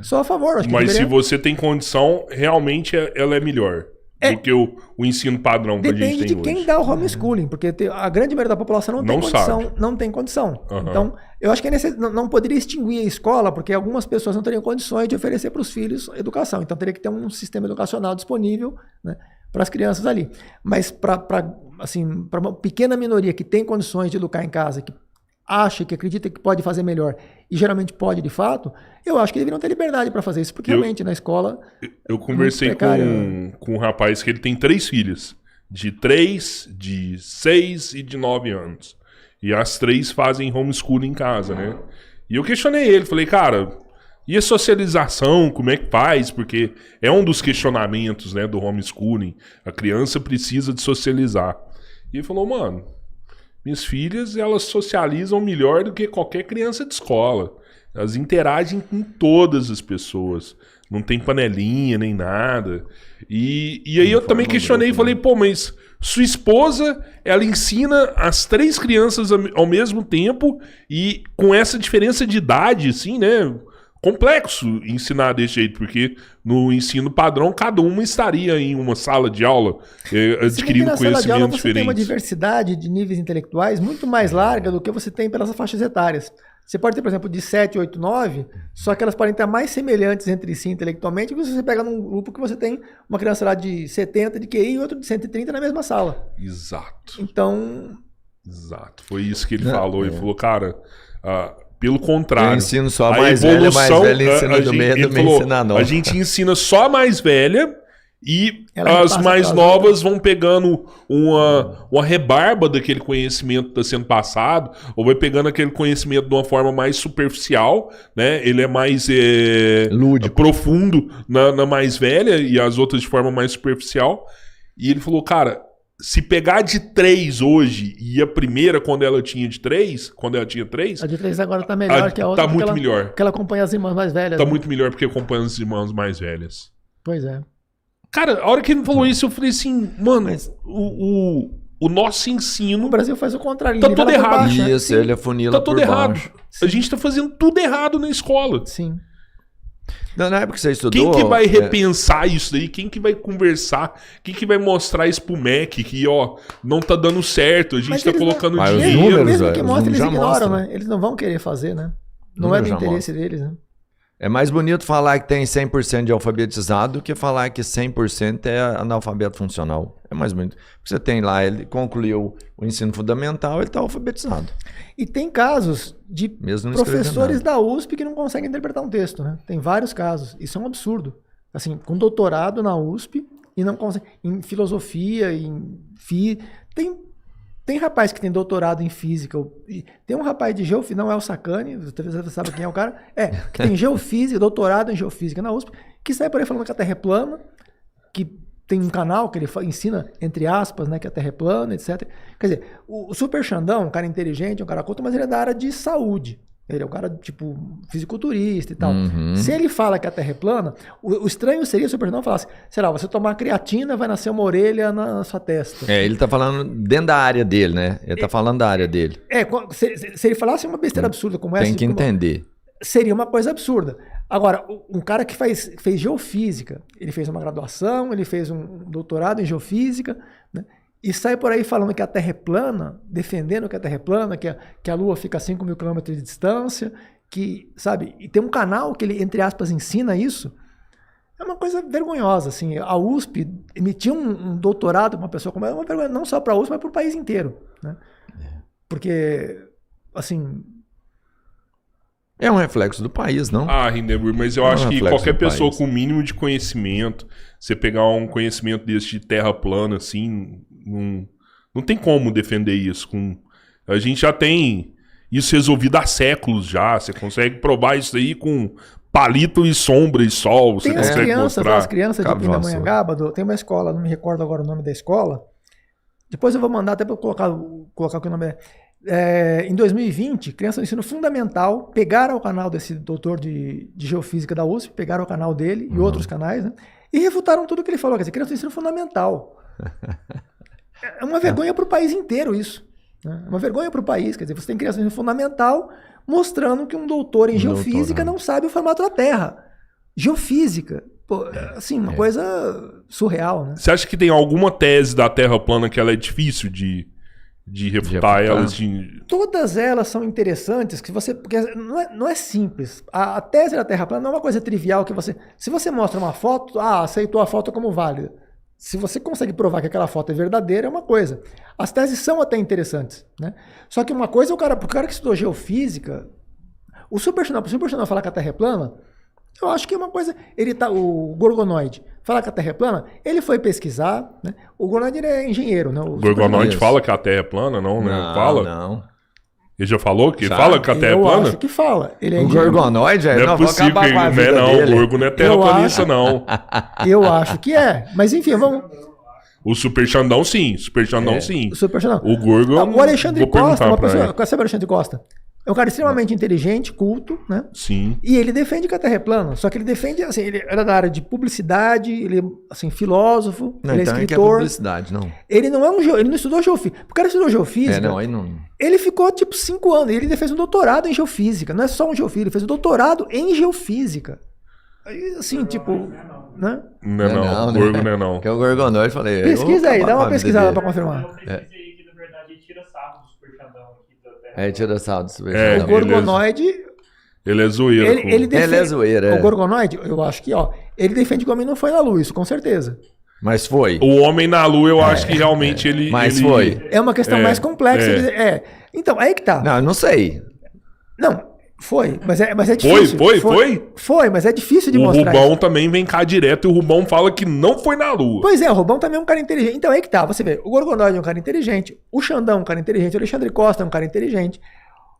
Sou a favor. Acho que Mas se você tem condição, realmente ela é melhor do que o ensino padrão que a gente tem hoje. Depende de quem dá o homeschooling, porque a grande maioria da população não tem condição. Uhum. Então, eu acho que não poderia extinguir a escola, porque algumas pessoas não teriam condições de oferecer para os filhos educação. Então, teria que ter um sistema educacional disponível, né, para as crianças ali. Mas para uma pequena minoria que tem condições de educar em casa, que acha, que acredita que pode fazer melhor e geralmente pode de fato, eu acho que deveriam ter liberdade para fazer isso, porque realmente na escola... Eu conversei com um rapaz que ele tem 3 filhas, de 3, de 6 e de 9 anos. E as 3 fazem homeschooling em casa, né? E eu questionei ele, falei, cara, e a socialização, como é que faz? Porque é um dos questionamentos, né, do homeschooling. A criança precisa de socializar. E ele falou, mano... Minhas filhas, elas socializam melhor do que qualquer criança de escola. Elas interagem com todas as pessoas. Não tem panelinha nem nada. E aí eu também questionei e falei, pô, mas sua esposa, ela ensina as 3 crianças ao mesmo tempo e com essa diferença de idade, assim, né? Complexo ensinar desse jeito, porque no ensino padrão cada uma estaria em uma sala de aula adquirindo conhecimentos diferentes. Você tem uma diversidade de níveis intelectuais muito mais larga do que você tem pelas faixas etárias. Você pode ter, por exemplo, de 7, 8, 9, só que elas podem estar mais semelhantes entre si intelectualmente que você pega num grupo que você tem uma criança lá de 70 de QI e outro de 130 na mesma sala. Exato. Então... Exato. Foi isso que ele falou. Ele falou, cara... Pelo contrário. Eu ensino só a mais velha ensina do meio, também ensina a nova. A gente ensina só a mais velha e as mais novas vão pegando uma rebarba daquele conhecimento que está sendo passado, ou vai pegando aquele conhecimento de uma forma mais superficial, né? Ele é mais lúdico, profundo na mais velha e as outras de forma mais superficial. E ele falou, cara... Se pegar de 3 hoje e a primeira quando ela tinha 3, a de 3 agora tá melhor que a outra. Tá muito melhor. Porque ela acompanha as irmãs mais velhas. Tá muito melhor porque acompanha as irmãs mais velhas. Pois é. Cara, a hora que ele falou isso, eu falei assim, mano, o nosso ensino... O Brasil faz o contrário. Tá todo errado. Isso, ele afunila tá todo errado. A gente tá fazendo tudo errado na escola. Sim. Na época que você estudou... Quem que vai repensar isso daí? Quem que vai conversar? Quem que vai mostrar isso pro MEC? Que, ó, não tá dando certo. A gente tá colocando dinheiro. Números, mesmo que mostra, eles ignoram, mostra, né? Eles não vão querer fazer, né? Não é do interesse deles, né? É mais bonito falar que tem 100% de alfabetizado do que falar que 100% é analfabeto funcional. É mais bonito. Você tem lá, ele concluiu o ensino fundamental, ele está alfabetizado. E tem casos de professores da USP que não conseguem interpretar um texto, né? Tem vários casos. Isso é um absurdo. Assim, com doutorado na USP e não consegue... Em filosofia, em Tem rapaz que tem doutorado em física. Tem um rapaz de geofísica, não é o Sacani, você sabe quem é o cara? Que tem geofísica, doutorado em geofísica na USP, que sai por aí falando que a Terra é plana, que tem um canal que ele ensina, entre aspas, né, que a Terra é plana, etc. Quer dizer, o Super Xandão, um cara inteligente, um cara culto, mas ele é da área de saúde. Ele é um cara, tipo, fisiculturista e tal. Uhum. Se ele fala que a Terra é plana, o estranho seria se o Super Xandão falasse, sei lá, você tomar creatina, vai nascer uma orelha na sua testa. Ele tá falando dentro da área dele, né? Ele tá falando da área dele. Se ele falasse uma besteira absurda como essa... Tem que entender. Seria uma coisa absurda. Agora, um cara que fez geofísica, ele fez uma graduação, ele fez um doutorado em geofísica, né? E sai por aí falando que a Terra é plana, defendendo que a Terra é plana, que a Lua fica a 5 mil quilômetros de distância, que, sabe, e tem um canal que ele, entre aspas, ensina isso. É uma coisa vergonhosa, assim. A USP emitir um doutorado para uma pessoa como ela é uma vergonha, não só para a USP, mas para o país inteiro, né? Porque, assim... É um reflexo do país, não? Hindenburg, mas eu acho que qualquer pessoa com o mínimo de conhecimento, você pegar um conhecimento desse de terra plana, assim, não tem como defender isso. A gente já tem isso resolvido há séculos já. Você consegue provar isso aí com palito e sombra e sol. Você tem consegue mostrar. As crianças de Pindamonhangaba, tem uma escola, não me recordo agora o nome da escola. Depois eu vou mandar até para colocar o que o nome é. Em 2020, crianças do ensino fundamental pegaram o canal desse doutor de geofísica da USP, pegaram o canal dele e outros canais, né? E refutaram tudo que ele falou. Quer dizer, crianças do ensino fundamental. É uma vergonha para o país inteiro isso. Né? É uma vergonha para o país. Quer dizer, você tem crianças do ensino fundamental mostrando que um doutor em geofísica não sabe o formato da Terra. Geofísica. Pô, assim, uma coisa surreal, né? Você acha que tem alguma tese da Terra plana que ela é difícil de refutar elas? Todas elas são interessantes, porque não é simples. A tese da Terra plana não é uma coisa trivial que você... Se você mostra uma foto, aceitou a foto como válida. Se você consegue provar que aquela foto é verdadeira, é uma coisa. As teses são até interessantes, né? Só que uma coisa, o cara que estudou geofísica, o Super Xandão falar que a Terra é plana, eu acho que é uma coisa... O Gorgonoide falar que a Terra é plana, ele foi pesquisar, né? O Gorgonoide ele é engenheiro, né? O Gorgonoide fala que a Terra é plana, não, né? Fala? Não. Ele já falou que fala que a Terra é plana? Eu acho que fala. Ele é o Gorgonoide não é possível que ele... Não, o Gorgo não é terraplanista, não. Eu acho que é. Mas enfim, vamos... O Super Xandão, sim. Super Xandão, sim. O Super Xandão. O Gorgo... O Alexandre Costa, uma pessoa... Sabe o Alexandre Costa? É um cara extremamente inteligente, culto, né? Sim. E ele defende que a Terra é plana. Só que ele defende, assim, ele era da área de publicidade, ele é, assim, filósofo, não, ele então é escritor. É publicidade, não. Ele não é ele não estudou geofísica. O cara estudou geofísica. Não, aí não. Ele ficou, 5 anos. Ele fez um doutorado em geofísica. Não é só um geofísico, ele fez um doutorado em geofísica. Aí, assim, né? Não, o Gorgo não é não. Que é o Gorgonoide, falei... Pesquisa aí, dá uma pesquisada pra confirmar. Eu pesquisei que, na verdade, ele tira sarro do Super Xandão aqui da Terra. Tira sarro do Super Xandão. O Gorgonoide... Ele é zoeiro. Ele é zoeiro, O Gorgonoide, eu acho que, ele defende que o homem não foi na Lua, isso com certeza. Mas foi. O homem na Lua, eu acho que realmente ele... Mas foi. É uma questão mais complexa. Então, aí que tá. Não, eu não sei. Não, foi, mas é difícil. Foi, mas é difícil de mostrar. O Rubão também vem cá direto e o Rubão fala que não foi na Lua. Pois é, o Rubão também é um cara inteligente. Então aí que tá, você vê, o Gorgonoide é um cara inteligente, o Xandão é um cara inteligente, o Alexandre Costa é um cara inteligente,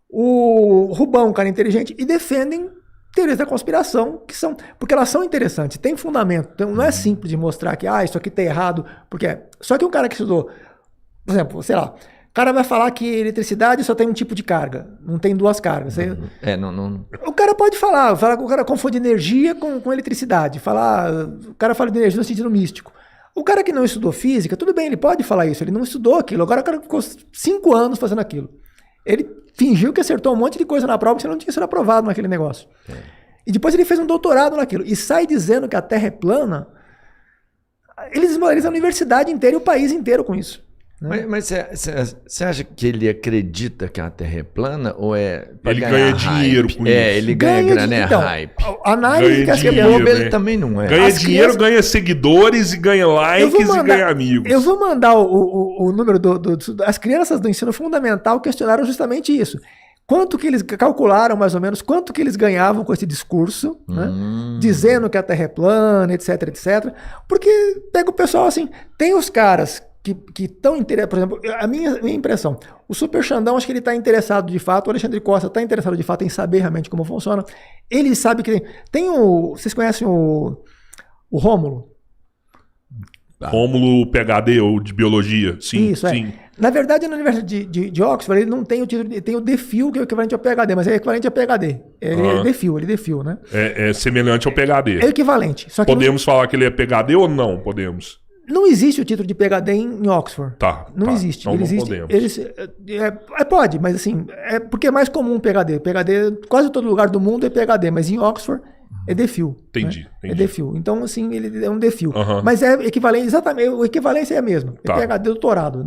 o Rubão é um cara inteligente e defendem teorias da conspiração, que são, porque elas são interessantes, tem fundamento, então não é simples de mostrar que, isso aqui tá errado, porque só que um cara que estudou, por exemplo, sei lá, o cara vai falar que eletricidade só tem um tipo de carga, não tem duas cargas. Não. O cara pode falar que o cara confunde energia com eletricidade. O cara fala de energia no sentido místico. O cara que não estudou física, tudo bem, ele pode falar isso, ele não estudou aquilo. Agora o cara ficou 5 anos fazendo aquilo. Ele fingiu que acertou um monte de coisa na prova, porque você não tinha sido aprovado naquele negócio. E depois ele fez um doutorado naquilo. E sai dizendo que a Terra é plana. Ele desmoraliza a universidade inteira e o país inteiro com isso. Mas você acha que ele acredita que a Terra é plana ou é... Ele ganha dinheiro com isso. Ele ganha grana, então, hype. A análise que as crianças... Ele também não é. Ganha dinheiro, ganha seguidores e ganha likes e ganha amigos. Eu vou mandar o número as crianças do ensino fundamental questionaram justamente isso. Quanto que eles calcularam, mais ou menos, quanto que eles ganhavam com esse discurso, né? Dizendo que a Terra é plana, etc, etc. Porque pega o pessoal assim, tem os caras que estão interessados, por exemplo, a minha impressão, o Super Xandão, acho que ele está interessado de fato, o Alexandre Costa está interessado de fato em saber realmente como funciona. Ele sabe que tem vocês conhecem o Rômulo? Rômulo PhD ou de biologia, sim. Isso, sim. Na verdade, na Universidade de Oxford, ele não tem o título, ele tem o DPhil, que é o equivalente ao PhD, mas é equivalente a PhD. Ele é DPhil, né? É semelhante ao PhD. É equivalente. Só que podemos falar que ele é PhD ou não? Podemos. Não existe o título de PhD em Oxford. Não existe. Então não podemos. Pode, mas assim, é porque é mais comum PhD. PhD, quase todo lugar do mundo é PhD, mas em Oxford é DPhil. Entendi. É DPhil. Então, assim, ele é um DPhil. Mas é equivalente, exatamente, a equivalência é a mesma. É PhD, doutorado.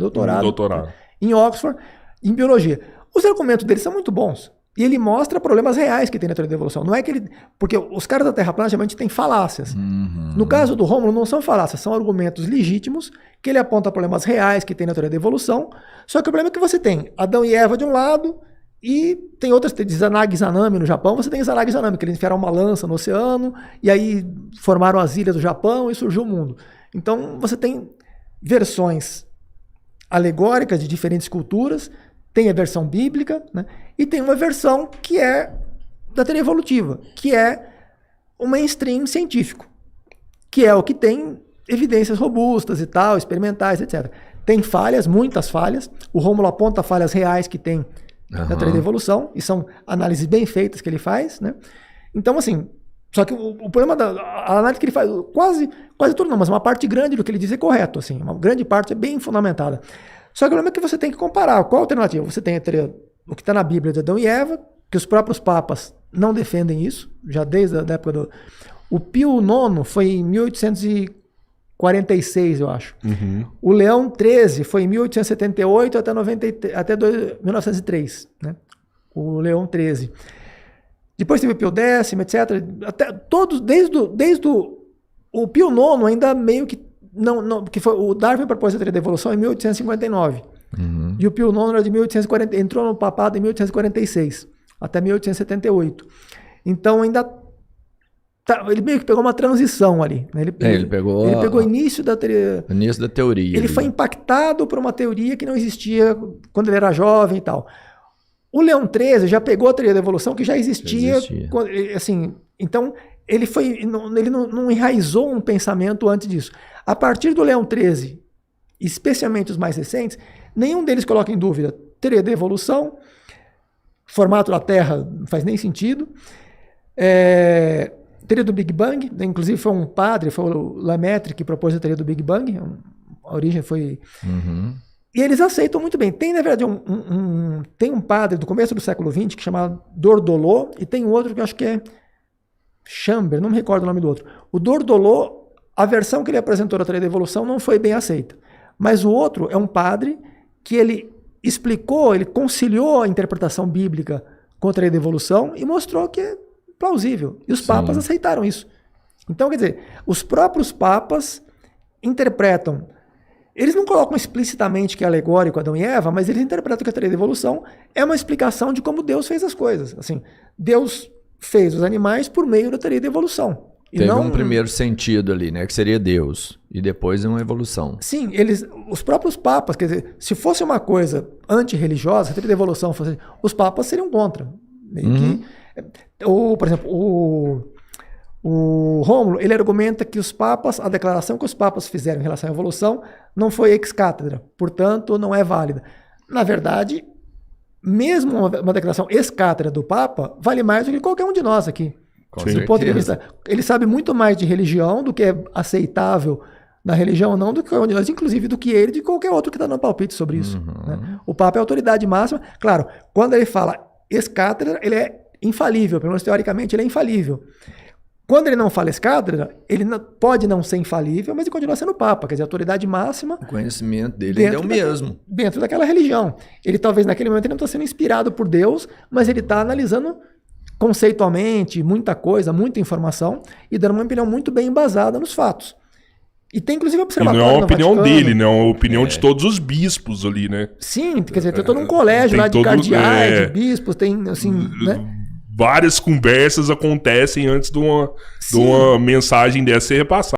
Em Oxford, em biologia. Os argumentos dele são muito bons. E ele mostra problemas reais que tem na teoria da evolução. Não é que ele... Porque os caras da Terra plana geralmente têm falácias. No caso do Rômulo, não são falácias, são argumentos legítimos que ele aponta problemas reais que tem na teoria da evolução. Só que o problema é que você tem Adão e Eva de um lado e tem outras, de Izanagi e Izanami no Japão, você tem Izanagi e Izanami, que eles enfiaram uma lança no oceano e aí formaram as ilhas do Japão e surgiu o mundo. Então você tem versões alegóricas de diferentes culturas, tem a versão bíblica, né? E tem uma versão que é da teoria evolutiva, que é o mainstream científico, que é o que tem evidências robustas e tal, experimentais, etc. Tem falhas, muitas falhas. O Rômulo aponta falhas reais que tem na teoria da evolução, e são análises bem feitas que ele faz, né? Então, assim, só que o problema a análise que ele faz, quase tudo não, mas uma parte grande do que ele diz é correto, assim, uma grande parte é bem fundamentada. Só que o problema é que você tem que comparar. Qual a alternativa? Você tem o que está na Bíblia de Adão e Eva, que os próprios papas não defendem isso, já desde a época O Pio IX foi em 1846, eu acho. Uhum. O Leão XIII foi em 1878 até 1903, né? O Leão XIII. Depois teve o Pio X, etc. Até todos, desde o Pio IX ainda meio que não, que foi o Darwin propôs a teoria da evolução em 1859. Uhum. E o Pio IX era de 1840, entrou no papado em 1846 até 1878. Então ainda ele meio que pegou uma transição ali, né? Ele pegou o início da teoria. Início da teoria. Ele foi impactado por uma teoria que não existia quando ele era jovem e tal. O Leão XIII já pegou a teoria da evolução que já existia. Assim, então, ele não enraizou um pensamento antes disso. A partir do Leão XIII, especialmente os mais recentes, nenhum deles coloca em dúvida teoria da evolução, formato da Terra não faz nem sentido, teoria do Big Bang, inclusive foi um padre, foi o Lemaitre que propôs a teoria do Big Bang, a origem foi... Uhum. E eles aceitam muito bem. Tem, na verdade, tem um padre do começo do século XX que chama Dordolot, e tem outro que eu acho que é Chamber, não me recordo o nome do outro. O Dordolot, a versão que ele apresentou da teoria da evolução não foi bem aceita. Mas o outro é um padre que ele explicou, ele conciliou a interpretação bíblica com a teoria da evolução e mostrou que é plausível. E os papas aceitaram isso. Então, quer dizer, os próprios papas interpretam. Eles não colocam explicitamente que é alegórico Adão e Eva, mas eles interpretam que a teoria da evolução é uma explicação de como Deus fez as coisas. Assim, Deus fez os animais por meio da teoria da evolução. Teve um primeiro sentido ali, né? Que seria Deus. E depois uma evolução. Sim, os próprios papas, quer dizer, se fosse uma coisa antirreligiosa, se a teoria da evolução fosse, os papas seriam contra. Uhum. Por exemplo, o Rômulo, ele argumenta que os papas, a declaração que os papas fizeram em relação à evolução não foi ex cátedra, portanto não é válida. Na verdade, mesmo uma declaração ex cátedra do Papa vale mais do que qualquer um de nós aqui. Do ponto de vista, ele sabe muito mais de religião, do que é aceitável na religião, não do que qualquer um de nós, inclusive do que ele, de qualquer outro que está dando palpite sobre isso. Né? O Papa é a autoridade máxima. Claro, quando ele fala ex cátedra, ele é infalível, pelo menos teoricamente ele é infalível. Quando ele não fala escátedra, ele pode não ser infalível, mas ele continua sendo Papa, quer dizer, a autoridade máxima. O conhecimento dele é o mesmo. Dentro daquela religião. Ele talvez naquele momento ele não está sendo inspirado por Deus, mas ele está analisando conceitualmente muita coisa, muita informação e dando uma opinião muito bem embasada nos fatos. E tem inclusive observatório. E não é uma opinião dele, né? É uma opinião de todos os bispos ali, né? Sim, quer dizer, tem todo um colégio lá de cardeais, de bispos, tem assim, né? Várias conversas acontecem antes de uma mensagem dessa ser repassada.